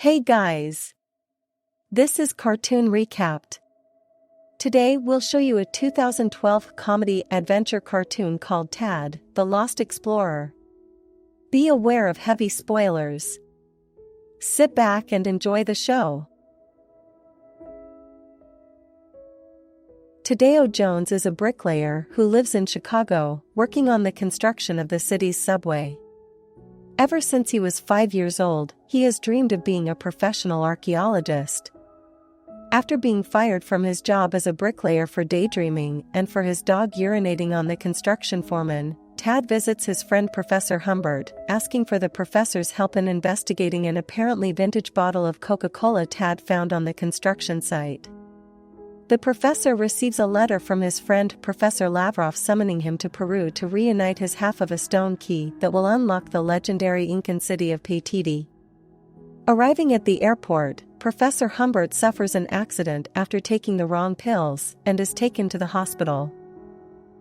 Hey guys! This is Cartoon Recapped. Today we'll show you a 2012 comedy adventure cartoon called Tad, the Lost Explorer. Be aware of heavy spoilers. Sit back and enjoy the show. Tadeo Jones is a bricklayer who lives in Chicago, working on the construction of the city's subway. Ever since he was 5 years old, he has dreamed of being a professional archaeologist. After being fired from his job as a bricklayer for daydreaming and for his dog urinating on the construction foreman, Tad visits his friend Professor Humbert, asking for the professor's help in investigating an apparently vintage bottle of Coca-Cola Tad found on the construction site. The professor receives a letter from his friend Professor Lavrov summoning him to Peru to reunite his half of a stone key that will unlock the legendary Incan city of Paititi. Arriving at the airport, Professor Humbert suffers an accident after taking the wrong pills and is taken to the hospital.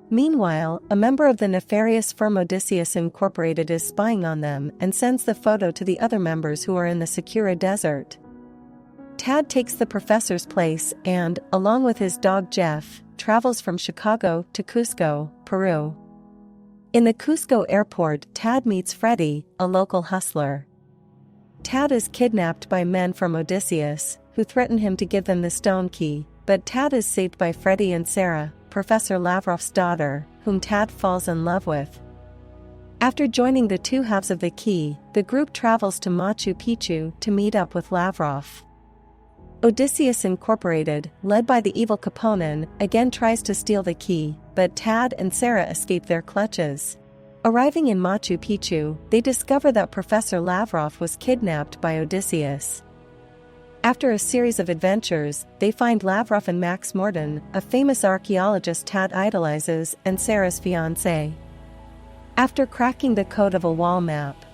Meanwhile, a member of the nefarious firm Odysseus Incorporated is spying on them and sends the photo to the other members who are in the Sakura Desert. Tad takes the professor's place and, along with his dog Jeff, travels from Chicago to Cusco, Peru. In the Cusco airport, Tad meets Freddy, a local hustler. Tad is kidnapped by men from Odysseus, who threaten him to give them the stone key, but Tad is saved by Freddy and Sarah, Professor Lavrov's daughter, whom Tad falls in love with. After joining the two halves of the key, the group travels to Machu Picchu to meet up with Lavrov. Odysseus Incorporated, led by the evil Caponin, again tries to steal the key, but Tad and Sarah escape their clutches. Arriving in Machu Picchu, they discover that Professor Lavrov was kidnapped by Odysseus. After a series of adventures, they find Lavrov and Max Morden, a famous archaeologist Tad idolizes and Sarah's fiancé. After cracking the code of a wall map,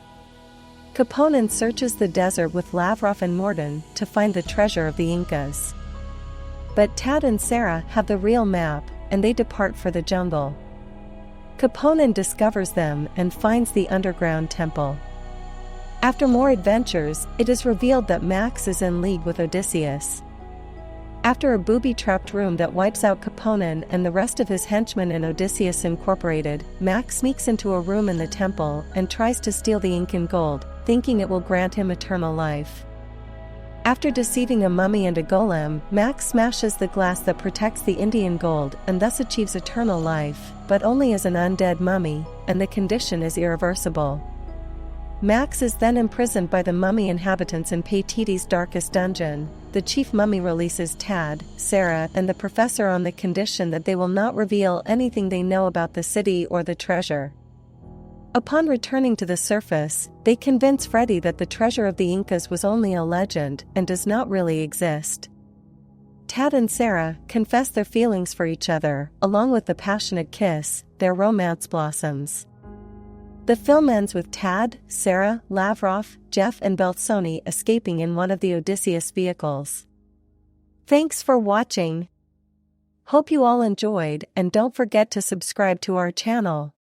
Caponin searches the desert with Lavrov and Morden to find the treasure of the Incas. But Tad and Sarah have the real map, and they depart for the jungle. Caponin discovers them and finds the underground temple. After more adventures, it is revealed that Max is in league with Odysseus. After a booby-trapped room that wipes out Caponin and the rest of his henchmen in Odysseus Incorporated, Max sneaks into a room in the temple and tries to steal the Incan gold, thinking it will grant him eternal life. After deceiving a mummy and a golem, Max smashes the glass that protects the Indian gold and thus achieves eternal life, but only as an undead mummy, and the condition is irreversible. Max is then imprisoned by the mummy inhabitants in Paititi's darkest dungeon. The chief mummy releases Tad, Sarah, and the professor on the condition that they will not reveal anything they know about the city or the treasure. Upon returning to the surface, they convince Freddy that the treasure of the Incas was only a legend and does not really exist. Tad and Sarah confess their feelings for each other, along with the passionate kiss. Their romance blossoms. The film ends with Tad, Sarah, Lavrov, Jeff and Beltsoni escaping in one of the Odysseus vehicles. Thanks for watching. Hope you all enjoyed, and don't forget to subscribe to our channel.